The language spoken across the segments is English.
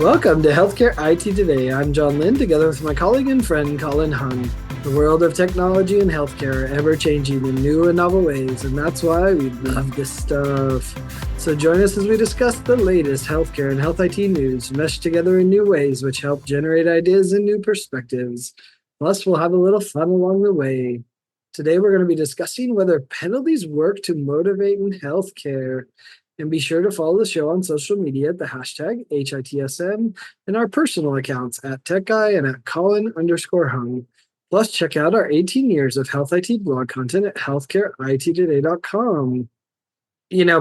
Welcome to Healthcare IT Today. I'm John Lynn, together with my colleague and friend Colin. The world of technology and healthcare are ever changing in new and novel ways, and that's why we love this stuff. So join us as we discuss the latest healthcare and health IT news, meshed together in new ways which help generate ideas and new perspectives. Plus, we'll have a little fun along the way. Today, we're going to be discussing whether penalties work to motivate in healthcare. And be sure to follow the show on social media at the hashtag HITSM and our personal accounts at TechGuy and at Colin_Hung. Plus, check out our 18 years of health IT blog content at healthcareittoday.com.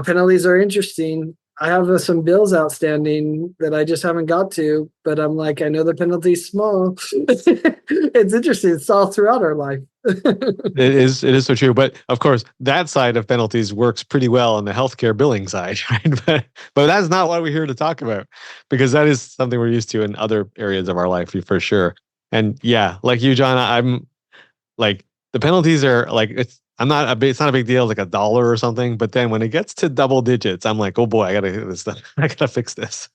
Penalties are interesting. I have some bills outstanding that I just haven't got to, but I'm like, I know the penalty's small. It's interesting. It's all throughout our life. It is so true. But of course, that side of penalties works pretty well on the healthcare billing side, right? But that's not what we're here to talk about, because that is something we're used to in other areas of our life for sure. And yeah, like you, John, I'm like, the penalties are like, it's not a big deal, like $1 or something. But then when it gets to double digits, I'm like, oh boy, I gotta fix this.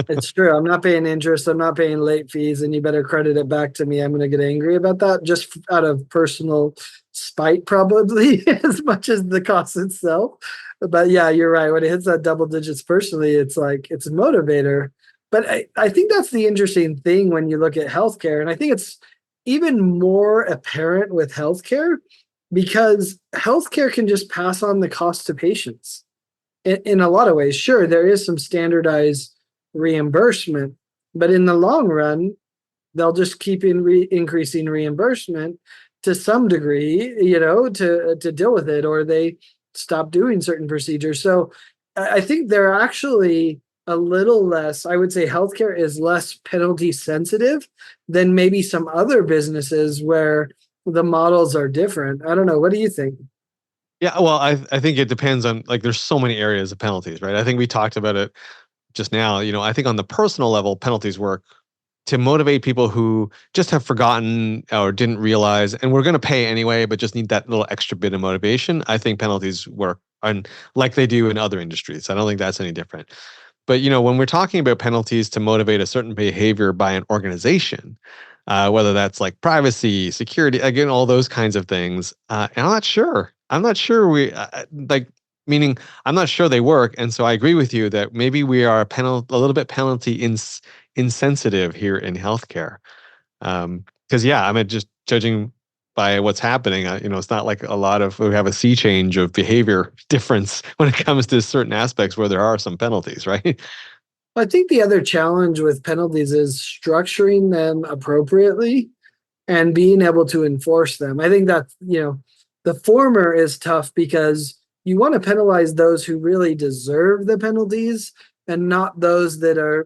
It's true. I'm not paying interest. I'm not paying late fees, and you better credit it back to me. I'm going to get angry about that just out of personal spite, probably, as much as the cost itself. But yeah, you're right. When it hits that double digits personally, it's like, it's a motivator. But I think that's the interesting thing when you look at healthcare. And I think it's even more apparent with healthcare because healthcare can just pass on the cost to patients in a lot of ways. Sure, there is some standardized reimbursement, but in the long run, they'll just keep increasing reimbursement to some degree, to deal with it, or they stop doing certain procedures. So I think they're actually a little less, I would say healthcare is less penalty sensitive than maybe some other businesses where the models are different. I don't know. What do you think? Yeah, well, I think it depends on, like, there's so many areas of penalties, right? I think we talked about it just now. I think on the personal level, penalties work to motivate people who just have forgotten or didn't realize, and we're going to pay anyway, but just need that little extra bit of motivation. I think penalties work on, like they do in other industries. I don't think that's any different. But when we're talking about penalties to motivate a certain behavior by an organization, whether that's like privacy, security, again, all those kinds of things, and I'm not sure. We meaning I'm not sure they work. And so I agree with you that maybe we are a little bit penalty insensitive here in healthcare. Because yeah, I mean, just judging by what's happening, it's not like we have a sea change of behavior difference when it comes to certain aspects where there are some penalties, right? I think the other challenge with penalties is structuring them appropriately and being able to enforce them. I think that, the former is tough because you want to penalize those who really deserve the penalties and not those that are,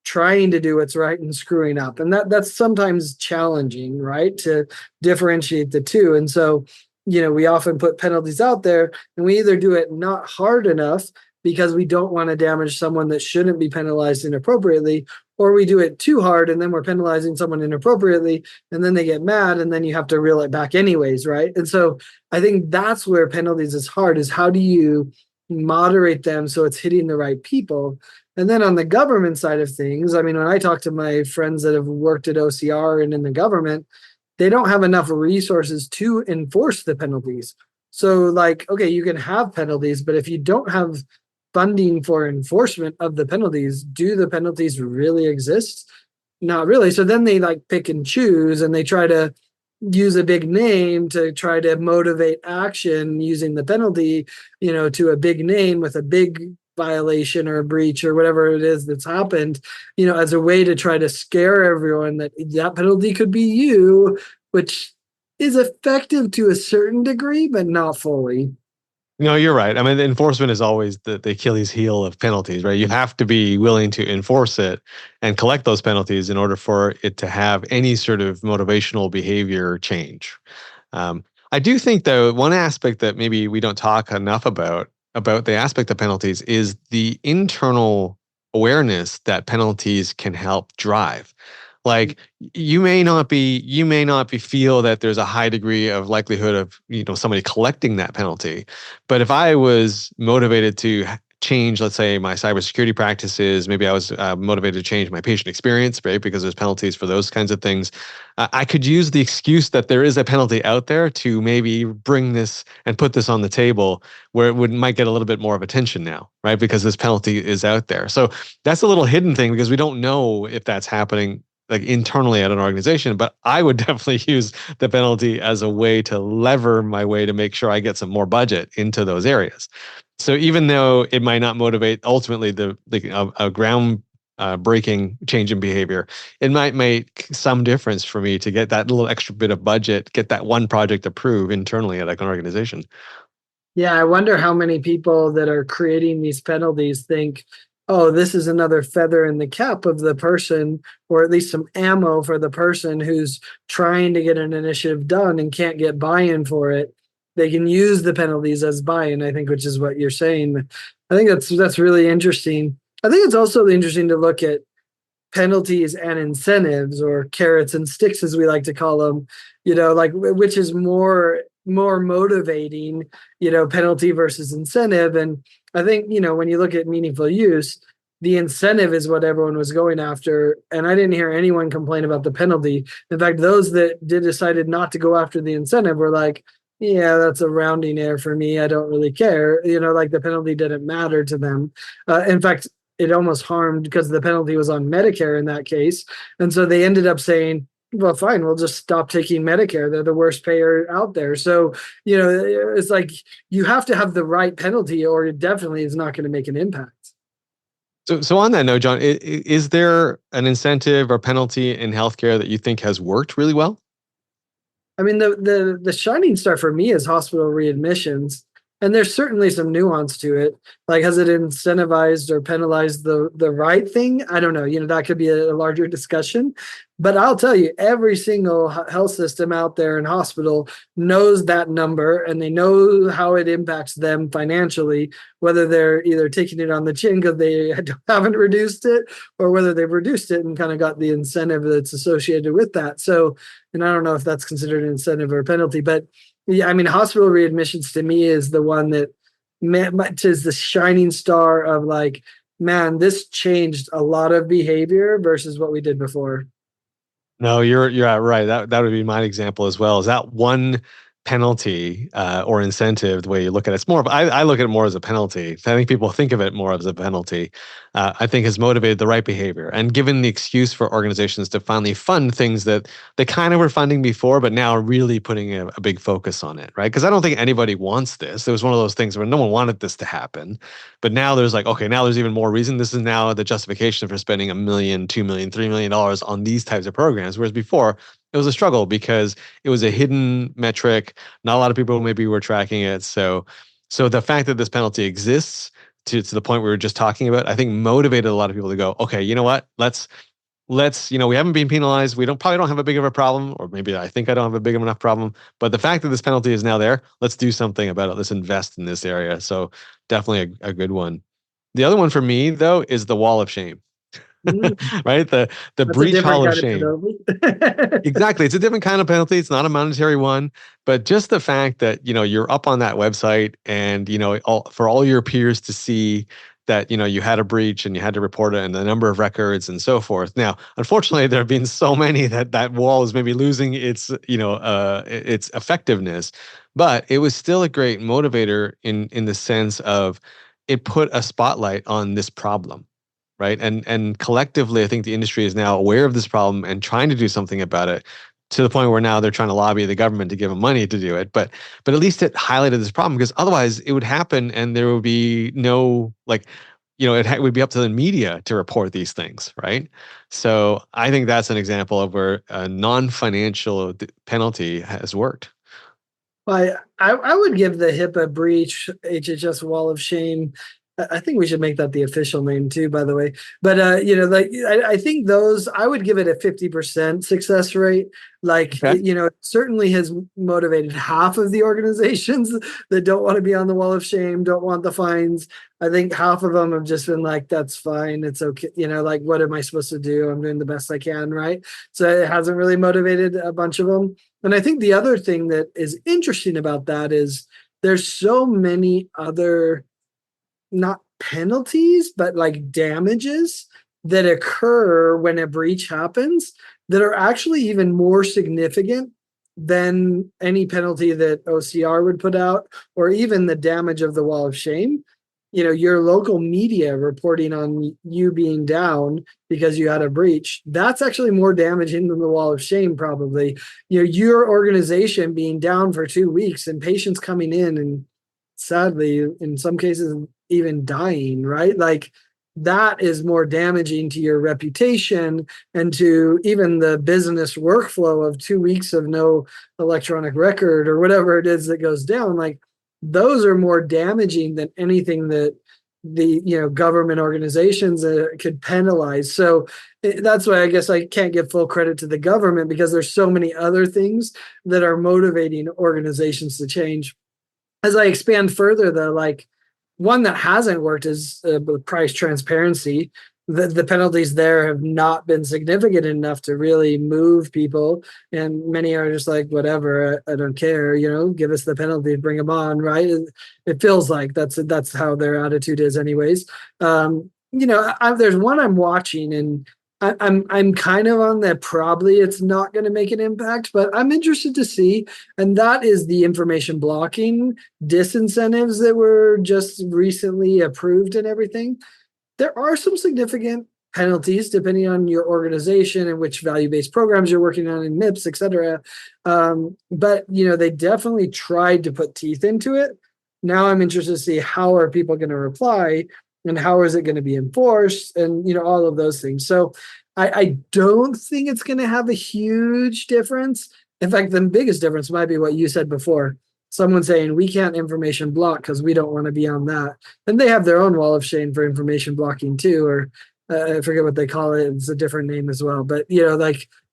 trying to do what's right and screwing up. And that's sometimes challenging, right? To differentiate the two. And so, we often put penalties out there and we either do it not hard enough because we don't want to damage someone that shouldn't be penalized inappropriately, or we do it too hard and then we're penalizing someone inappropriately and then they get mad and then you have to reel it back anyways, right? And so I think that's where penalties is hard, is how do you moderate them so it's hitting the right people? And then on the government side of things, I mean, when I talk to my friends that have worked at OCR and in the government, they don't have enough resources to enforce the penalties. So like, okay, you can have penalties, but if you don't have funding for enforcement of the penalties, do the penalties really exist? Not really. So then they like pick and choose and they try to use a big name to try to motivate action using the penalty, to a big name with a big violation or a breach or whatever it is that's happened, as a way to try to scare everyone that penalty could be you, which is effective to a certain degree, but not fully. No, you're right. I mean, the enforcement is always the Achilles heel of penalties, right? You have to be willing to enforce it and collect those penalties in order for it to have any sort of motivational behavior change. I do think, though, one aspect that maybe we don't talk enough about the aspect of penalties is the internal awareness that penalties can help drive. Like you may not feel that there's a high degree of likelihood of somebody collecting that penalty, but if I was motivated to change, let's say, my cybersecurity practices. Maybe I was motivated to change my patient experience, right? Because there's penalties for those kinds of things. I could use the excuse that there is a penalty out there to maybe bring this and put this on the table where it might get a little bit more of attention now, right? Because this penalty is out there. So that's a little hidden thing because we don't know if that's happening like internally at an organization, but I would definitely use the penalty as a way to lever my way to make sure I get some more budget into those areas. So even though it might not motivate ultimately a ground breaking change in behavior, it might make some difference for me to get that little extra bit of budget, get that one project approved internally at like an organization. Yeah, I wonder how many people that are creating these penalties think, oh, this is another feather in the cap of the person, or at least some ammo for the person who's trying to get an initiative done and can't get buy-in for it. They can use the penalties as buy-in, I think, which is what you're saying. I think that's really interesting. I think it's also interesting to look at penalties and incentives, or carrots and sticks as we like to call them, like which is more motivating, penalty versus incentive. And I think, when you look at meaningful use, the incentive is what everyone was going after, and I didn't hear anyone complain about the penalty. In fact, those that decided not to go after the incentive were like, yeah, that's a rounding error for me, I don't really care, like the penalty didn't matter to them. In fact, it almost harmed because the penalty was on Medicare in that case. And so they ended up saying, well, fine, we'll just stop taking Medicare. They're the worst payer out there. So, it's like you have to have the right penalty or it definitely is not going to make an impact. So on that note, John, is there an incentive or penalty in healthcare that you think has worked really well? I mean, the shining star for me is hospital readmissions. And there's certainly some nuance to it. Like, has it incentivized or penalized the right thing? I don't know. That could be a larger discussion. But I'll tell you, every single health system out there in hospital knows that number, and they know how it impacts them financially, whether they're either taking it on the chin because they haven't reduced it, or whether they've reduced it and kind of got the incentive that's associated with that. So, and I don't know if that's considered an incentive or penalty, but yeah, I mean, hospital readmissions to me is the one that is the shining star of like, man, this changed a lot of behavior versus what we did before. No, you're right. That would be my example as well. Is that one penalty or incentive? The way you look at it, it's more of I look at it more as a penalty. I think people think of it more as a penalty. I think has motivated the right behavior and given the excuse for organizations to finally fund things that they kind of were funding before, but now are really putting a big focus on it, right? Because I don't think anybody wants this. It was one of those things where no one wanted this to happen, but now there's like, okay, now there's even more reason. This is now the justification for spending $1 million, $2 million, $3 million on these types of programs, whereas before it was a struggle because it was a hidden metric. Not a lot of people maybe were tracking it. So the fact that this penalty exists to the point we were just talking about, I think motivated a lot of people to go, okay, you know what? Let's, we haven't been penalized. We probably don't have a big of a problem, or maybe I think I don't have a big enough problem. But the fact that this penalty is now there, let's do something about it. Let's invest in this area. So definitely a good one. The other one for me though is the wall of shame. Mm, Right? The that's a breach different hall of kind of shame. penalty. Exactly. It's a different kind of penalty. It's not a monetary one, but just the fact that, you're up on that website and, for all your peers to see that, you had a breach and you had to report it and the number of records and so forth. Now, unfortunately, there have been so many that wall is maybe losing its effectiveness, but it was still a great motivator in the sense of it put a spotlight on this problem, right? And collectively, I think the industry is now aware of this problem and trying to do something about it to the point where now they're trying to lobby the government to give them money to do it. But at least it highlighted this problem because otherwise it would happen and there would be no it would be up to the media to report these things, right? So I think that's an example of where a non-financial penalty has worked. I would give the HIPAA breach HHS wall of shame. I think we should make that the official name too, by the way. But I think those I would give it a 50% success rate. Like, Okay. it certainly has motivated half of the organizations that don't want to be on the wall of shame, don't want the fines. I think half of them have just been like, that's fine, it's okay. Like, what am I supposed to do? I'm doing the best I can, right? So it hasn't really motivated a bunch of them. And I think the other thing that is interesting about that is there's so many other not penalties, but like damages that occur when a breach happens that are actually even more significant than any penalty that OCR would put out, or even the damage of the wall of shame. Your local media reporting on you being down because you had a breach, that's actually more damaging than the wall of shame, probably. Your organization being down for 2 weeks and patients coming in and sadly, in some cases, even dying, right? Like that is more damaging to your reputation and to even the business workflow of 2 weeks of no electronic record or whatever it is that goes down. Like those are more damaging than anything that the government organizations could penalize. So that's why I guess I can't give full credit to the government, because there's so many other things that are motivating organizations to change. As I expand further, though, like one that hasn't worked is price transparency. The penalties there have not been significant enough to really move people, and many are just like, whatever, I don't care, give us the penalty, bring them on, right? It feels like that's how their attitude is, anyways. There's one I'm watching, and I'm kind of on that. Probably it's not going to make an impact, but I'm interested to see. And that is the information blocking disincentives that were just recently approved and everything. There are some significant penalties depending on your organization and which value-based programs you're working on in MIPS, et cetera. But they definitely tried to put teeth into it. Now I'm interested to see how are people going to reply, and how is it going to be enforced, and all of those things. So I don't think it's going to have a huge difference. In fact, the biggest difference might be what you said before. Someone saying we can't information block because we don't want to be on that. And they have their own wall of shame for information blocking too, or I forget what they call it. It's a different name as well. But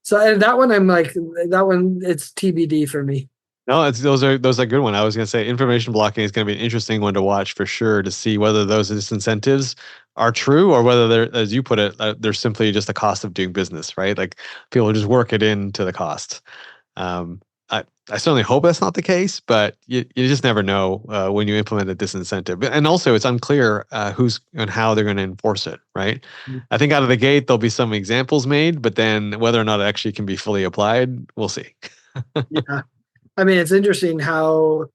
so that one, I'm like, that one, it's TBD for me. No, those are good one. I was going to say information blocking is going to be an interesting one to watch for sure, to see whether those disincentives are true or whether they're, as you put it, they're simply just the cost of doing business, right? Like people just work it into the cost. I certainly hope that's not the case, but you just never know when you implement a disincentive. And also, it's unclear who's and how they're going to enforce it, right? Mm-hmm. I think out of the gate, there'll be some examples made, but then whether or not it actually can be fully applied, we'll see. Yeah. I mean, it's interesting how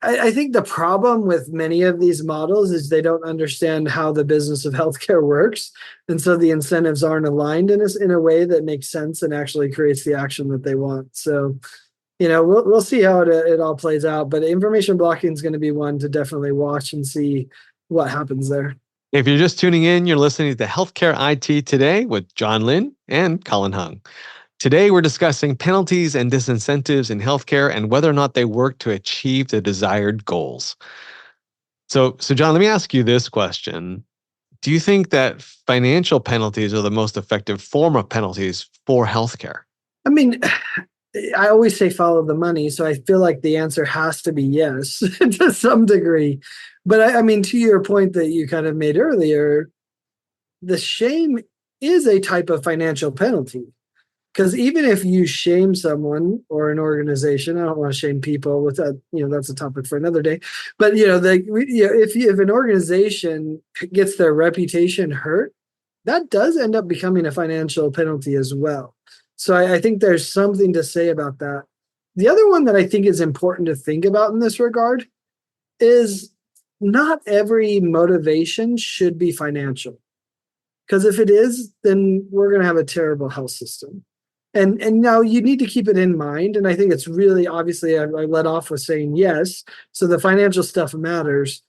I think the problem with many of these models is they don't understand how the business of healthcare works. And so the incentives aren't aligned in a way that makes sense and actually creates the action that they want. So, we'll see how it all plays out. But information blocking is going to be one to definitely watch and see what happens there. If you're just tuning in, you're listening to Healthcare IT Today with John Lynn and Colin Hung. Today, we're discussing penalties and disincentives in healthcare and whether or not they work to achieve the desired goals. So John, let me ask you this question. Do you think that financial penalties are the most effective form of penalties for healthcare? I mean, I always say follow the money. So I feel like the answer has to be yes to some degree. But I mean, to your point that you kind of made earlier, the shame is a type of financial penalty. Because even if you shame someone or an organization, I don't want to shame people with that, that's a topic for another day. But if an organization gets their reputation hurt, that does end up becoming a financial penalty as well. So I think there's something to say about that. The other one that I think is important to think about in this regard is not every motivation should be financial. Because if it is, then we're going to have a terrible health system. And now you need to keep it in mind. And I think it's really, obviously, I led off with saying yes. So the financial stuff matters.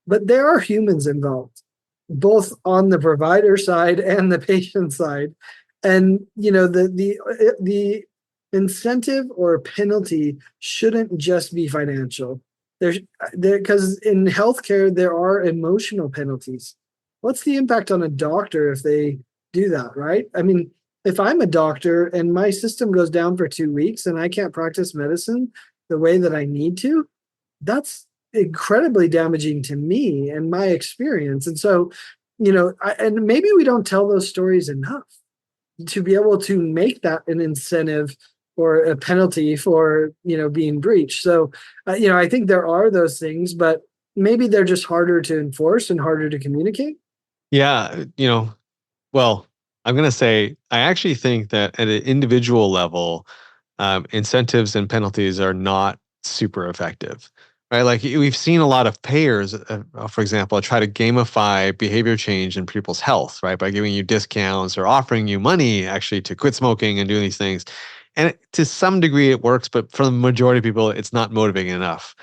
But there are humans involved, both on the provider side and the patient side. And, the incentive or penalty shouldn't just be financial. Because in healthcare, there are emotional penalties. What's the impact on a doctor if they do that, right? I mean, if I'm a doctor and my system goes down for 2 weeks and I can't practice medicine the way that I need to, that's incredibly damaging to me and my experience. And so, and maybe we don't tell those stories enough to be able to make that an incentive or a penalty for, being breached. So, I think there are those things, but maybe they're just harder to enforce and harder to communicate. Yeah, well, I'm going to say I actually think that at an individual level, incentives and penalties are not super effective, right? Like we've seen a lot of payers, for example, try to gamify behavior change in people's health, right? By giving you discounts or offering you money actually to quit smoking and doing these things. And to some degree it works, but for the majority of people, it's not motivating enough.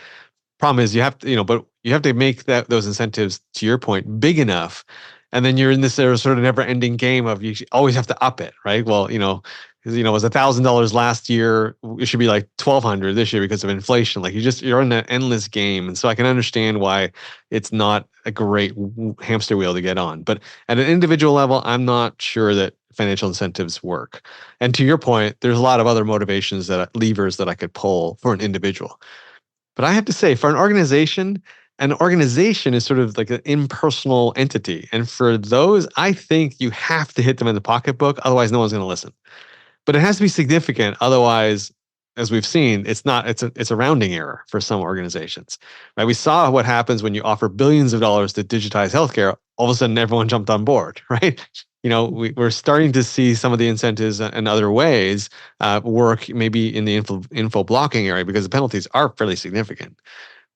Problem is you have to, but you have to make those incentives, to your point, big enough. And then you're in this sort of never ending game of you always have to up it, right? Well, because it was $1,000 last year. It should be like 1,200 this year because of inflation. Like you're in an endless game. And so I can understand why it's not a great hamster wheel to get on. But at an individual level, I'm not sure that financial incentives work. And to your point, there's a lot of other motivations levers that I could pull for an individual. But I have to say, for an organization is sort of like an impersonal entity. And for those, I think you have to hit them in the pocketbook. Otherwise, no one's going to listen. But it has to be significant. Otherwise, as we've seen, it's a rounding error for some organizations. Right? We saw what happens when you offer billions of dollars to digitize healthcare. All of a sudden, everyone jumped on board, right? We're starting to see some of the incentives and other ways work maybe in the info blocking area because the penalties are fairly significant,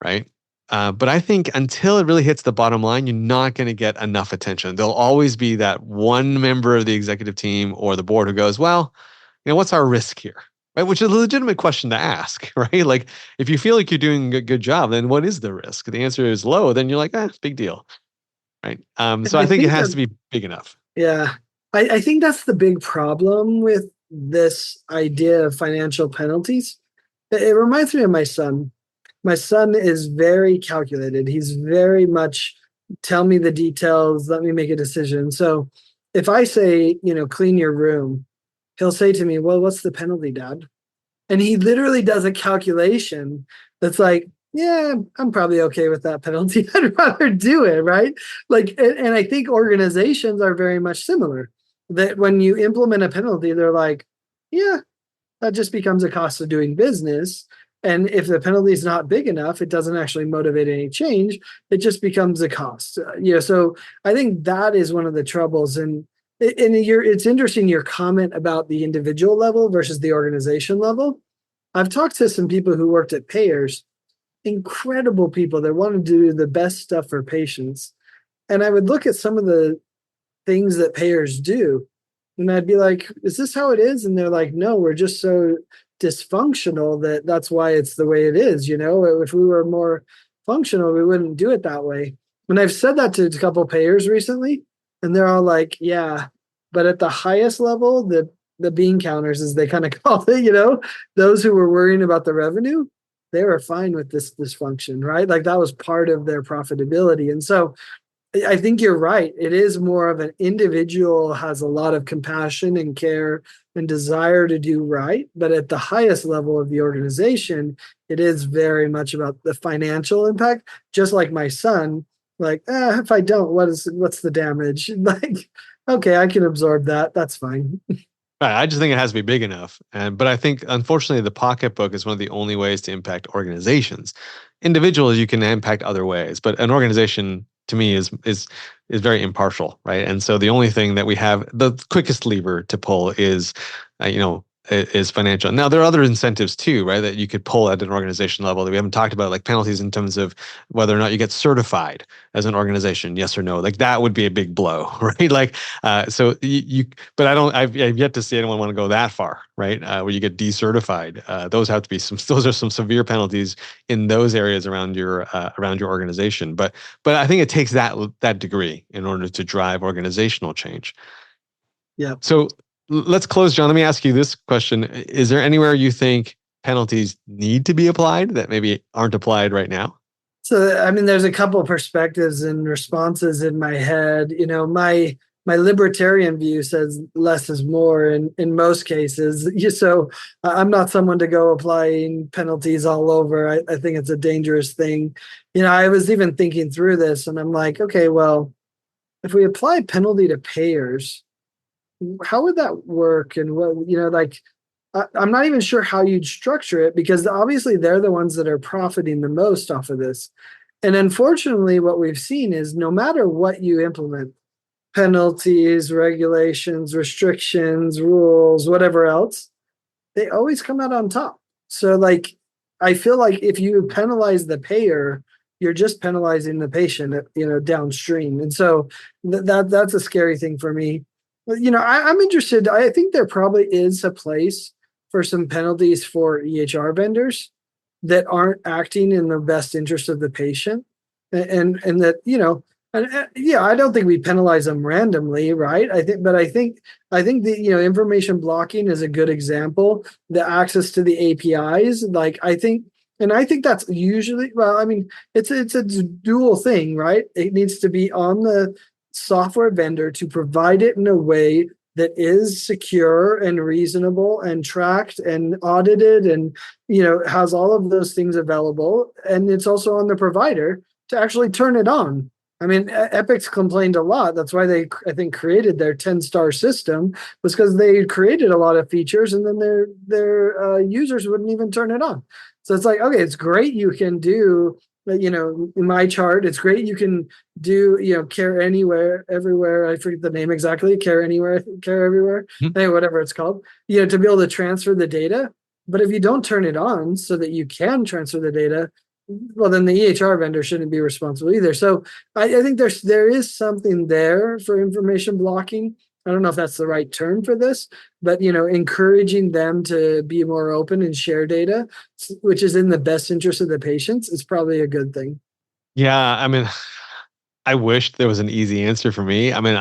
right? But I think until it really hits the bottom line, you're not going to get enough attention. There'll always be that one member of the executive team or the board who goes, well, what's our risk here? Right? Which is a legitimate question to ask, right? Like if you feel like you're doing a good job, then what is the risk? The answer is low, then you're like, big deal. Right. So And I I think it think has that, to be big enough. yeah, I think that's the big problem with this idea of financial penalties. It reminds me of my son. My son is very calculated. He's very much tell me the details, let me make a decision. So if I say, clean your room, he'll say to me, well, what's the penalty, Dad? And he literally does a calculation that's like, yeah, I'm probably okay with that penalty. I'd rather do it, right? Like, and I think organizations are very much similar. That when you implement a penalty, they're like, yeah, that just becomes a cost of doing business. And if the penalty is not big enough, it doesn't actually motivate any change. It just becomes a cost. So I think that is one of the troubles. And it's interesting your comment about the individual level versus the organization level. I've talked to some people who worked at payers, incredible people that want to do the best stuff for patients. And I would look at some of the things that payers do, and I'd be like, is this how it is? And they're like, no, we're just so dysfunctional that's why it's the way it is. If we were more functional, we wouldn't do it that way. And I've said that to a couple payers recently, and they're all like, yeah, but at the highest level, the bean counters, as they kind of call it, those who were worrying about the revenue, they were fine with this dysfunction, right? Like that was part of their profitability. And so I think you're right. It is more of an individual has a lot of compassion and care and desire to do right. But at the highest level of the organization, it is very much about the financial impact. Just like my son, like, if I don't, what's the damage? Like, okay, I can absorb that. That's fine. Right. I just think it has to be big enough. But I think unfortunately the pocketbook is one of the only ways to impact organizations. Individuals you can impact other ways, but an organization to me is very impartial, right? And so the only thing that we have, the quickest lever to pull is financial. Now there are other incentives too, right? That you could pull at an organization level that we haven't talked about, like penalties in terms of whether or not you get certified as an organization, yes or no. Like that would be a big blow, right? Like, so but I've yet to see anyone want to go that far, right? Where you get decertified. Those are some severe penalties in those areas around your organization. But I think it takes that degree in order to drive organizational change. Yeah. So let's close, John. Let me ask you this question. Is there anywhere you think penalties need to be applied that maybe aren't applied right now? So, I mean, there's a couple perspectives and responses in my head. My libertarian view says less is more in most cases. So I'm not someone to go applying penalties all over. I think it's a dangerous thing. I was even thinking through this and I'm like, okay, well, if we apply penalty to payers, how would that work? And I'm not even sure how you'd structure it because obviously they're the ones that are profiting the most off of this. And unfortunately, what we've seen is no matter what you implement, penalties, regulations, restrictions, rules, whatever else, they always come out on top. So like I feel like if you penalize the payer, you're just penalizing the patient, downstream. And so that's a scary thing for me. I'm interested. I think there probably is a place for some penalties for EHR vendors that aren't acting in the best interest of the patient, and that yeah, I don't think we penalize them randomly, right? I think the information blocking is a good example. The access to the APIs, like I think that's usually, well, I mean, it's a dual thing, right? It needs to be on the software vendor to provide it in a way that is secure and reasonable and tracked and audited and has all of those things available. And it's also on the provider to actually turn it on. I mean, Epic's complained a lot. That's why they, I think, created their 10-star system, was because they created a lot of features and then their users wouldn't even turn it on. So it's like, okay, it's great you can do, in my chart, it's great you can do, care anywhere, everywhere. I forget the name exactly, care anywhere, care everywhere, whatever it's called, to be able to transfer the data. But if you don't turn it on so that you can transfer the data, well, then the EHR vendor shouldn't be responsible either. So I think there is something there for information blocking. I don't know if that's the right term for this, but encouraging them to be more open and share data, which is in the best interest of the patients, is probably a good thing. Yeah, I mean, I wish there was an easy answer for me. I mean,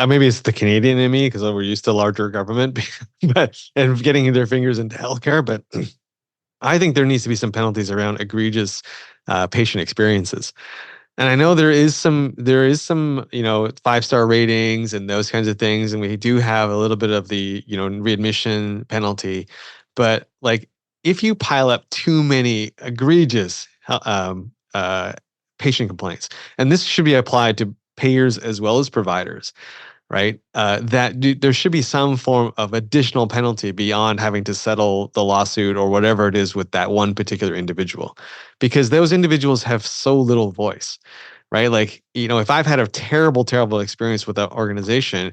maybe it's the Canadian in me because we're used to larger government, but and getting their fingers into healthcare. But I think there needs to be some penalties around egregious patient experiences. And I know there is some, 5-star ratings and those kinds of things, and we do have a little bit of the, readmission penalty. But like, if you pile up too many egregious patient complaints, and this should be applied to payers as well as providers, right? There should be some form of additional penalty beyond having to settle the lawsuit or whatever it is with that one particular individual, because those individuals have so little voice, right? Like, if I've had a terrible, terrible experience with that organization,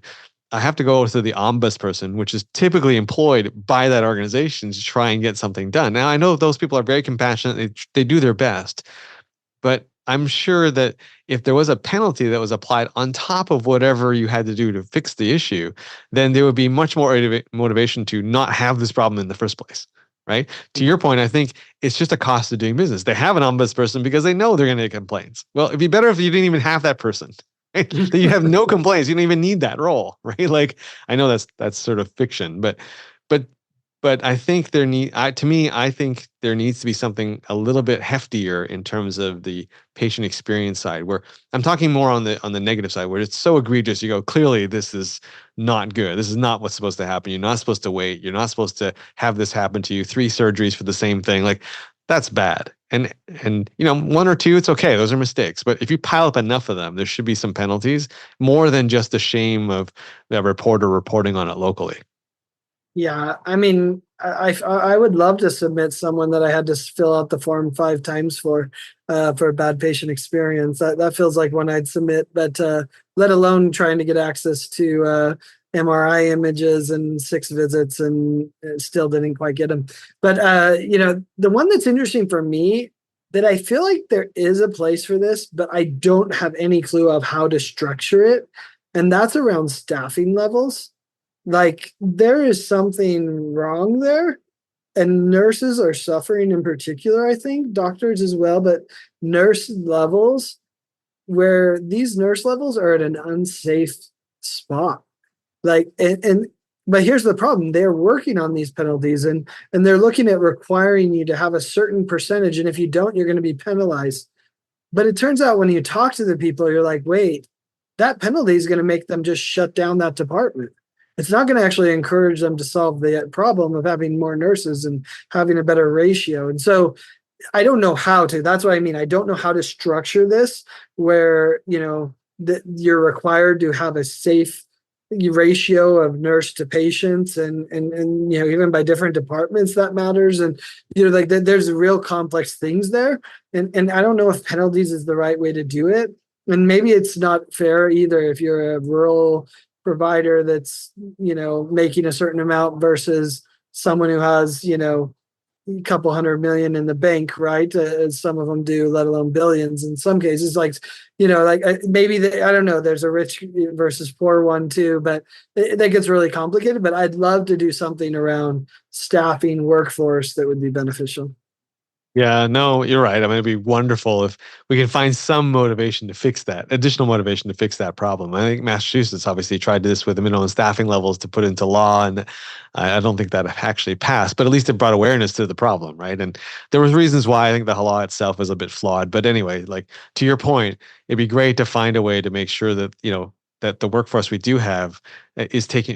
I have to go to the ombudsperson, which is typically employed by that organization to try and get something done. Now, I know those people are very compassionate. They do their best, but I'm sure that if there was a penalty that was applied on top of whatever you had to do to fix the issue, then there would be much more motivation to not have this problem in the first place, right? To your point, I think it's just a cost of doing business. They have an ombudsperson because they know they're going to get complaints. Well, it'd be better if you didn't even have that person, right? That you have no complaints. You don't even need that role, right? Like, I know that's sort of fiction, but I think I think there needs to be something a little bit heftier in terms of the patient experience side, where I'm talking more on the negative side, where it's so egregious. You go, clearly this is not good. This is not what's supposed to happen. You're not supposed to wait. You're not supposed to have this happen to you. 3 surgeries for the same thing. Like, that's bad. And 1 or 2, it's okay. Those are mistakes. But if you pile up enough of them, there should be some penalties, more than just the shame of the reporter reporting on it locally. Yeah, I mean, I would love to submit someone that I had to fill out the form 5 times for a bad patient experience. That feels like one I'd submit, but let alone trying to get access to MRI images and 6 visits, and still didn't quite get them. But the one that's interesting for me, that I feel like there is a place for this, but I don't have any clue of how to structure it, and that's around staffing levels. Like, there is something wrong there, and nurses are suffering in particular. I think doctors as well, but nurse levels, where these nurse levels are at an unsafe spot. Like, but here's the problem: they're working on these penalties, and they're looking at requiring you to have a certain percentage, and if you don't, you're going to be penalized. But it turns out when you talk to the people, you're like, wait, that penalty is going to make them just shut down that department. It's not going to actually encourage them to solve the problem of having more nurses and having a better ratio. And so I don't know how to. That's what I mean. I don't know how to structure this where, that you're required to have a safe ratio of nurse to patients, and even by different departments that matters. And like there's real complex things there, and I don't know if penalties is the right way to do it. And maybe it's not fair either if you're a rural provider that's making a certain amount versus someone who has a couple hundred million in the bank, right? As some of them do, let alone billions in some cases. Maybe I don't know. There's a rich versus poor one too, but that gets really complicated. But I'd love to do something around staffing workforce that would be beneficial. Yeah, no, you're right. I mean, it'd be wonderful if we can find some motivation to fix that, additional motivation to fix that problem. I think Massachusetts obviously tried this with the minimum staffing levels to put into law, and I don't think that actually passed, but at least it brought awareness to the problem, right? And there was reasons why I think the law itself was a bit flawed. But anyway, like to your point, it'd be great to find a way to make sure that, that the workforce we do have is taken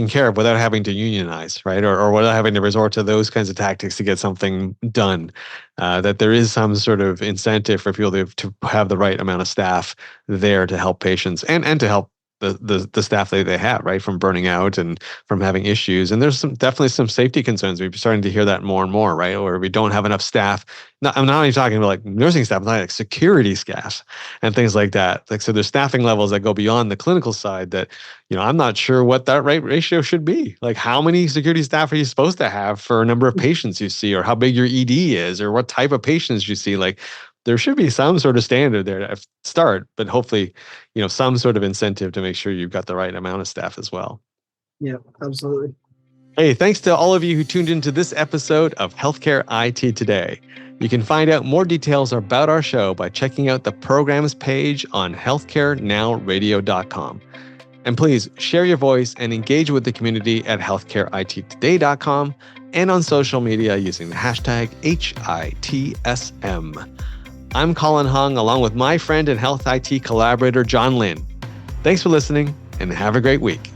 care of without having to unionize, right? Or without having to resort to those kinds of tactics to get something done. That there is some sort of incentive for people to have the right amount of staff there to help patients and to help the staff that they have, right, from burning out and from having issues. And there's definitely some safety concerns. We're starting to hear that more and more, right? Where we don't have enough staff. I'm not even talking about like nursing staff, I'm talking like security staff and things like that. Like, so there's staffing levels that go beyond the clinical side that, I'm not sure what that right ratio should be. Like, how many security staff are you supposed to have for a number of patients you see, or how big your ED is, or what type of patients you see? Like, there should be some sort of standard there to start, but hopefully, some sort of incentive to make sure you've got the right amount of staff as well. Yeah, absolutely. Hey, thanks to all of you who tuned into this episode of Healthcare IT Today. You can find out more details about our show by checking out the programs page on healthcarenowradio.com. And please share your voice and engage with the community at healthcareittoday.com and on social media using the hashtag HITSM. I'm Colin Hung, along with my friend and health IT collaborator, John Lynn. Thanks for listening, and have a great week.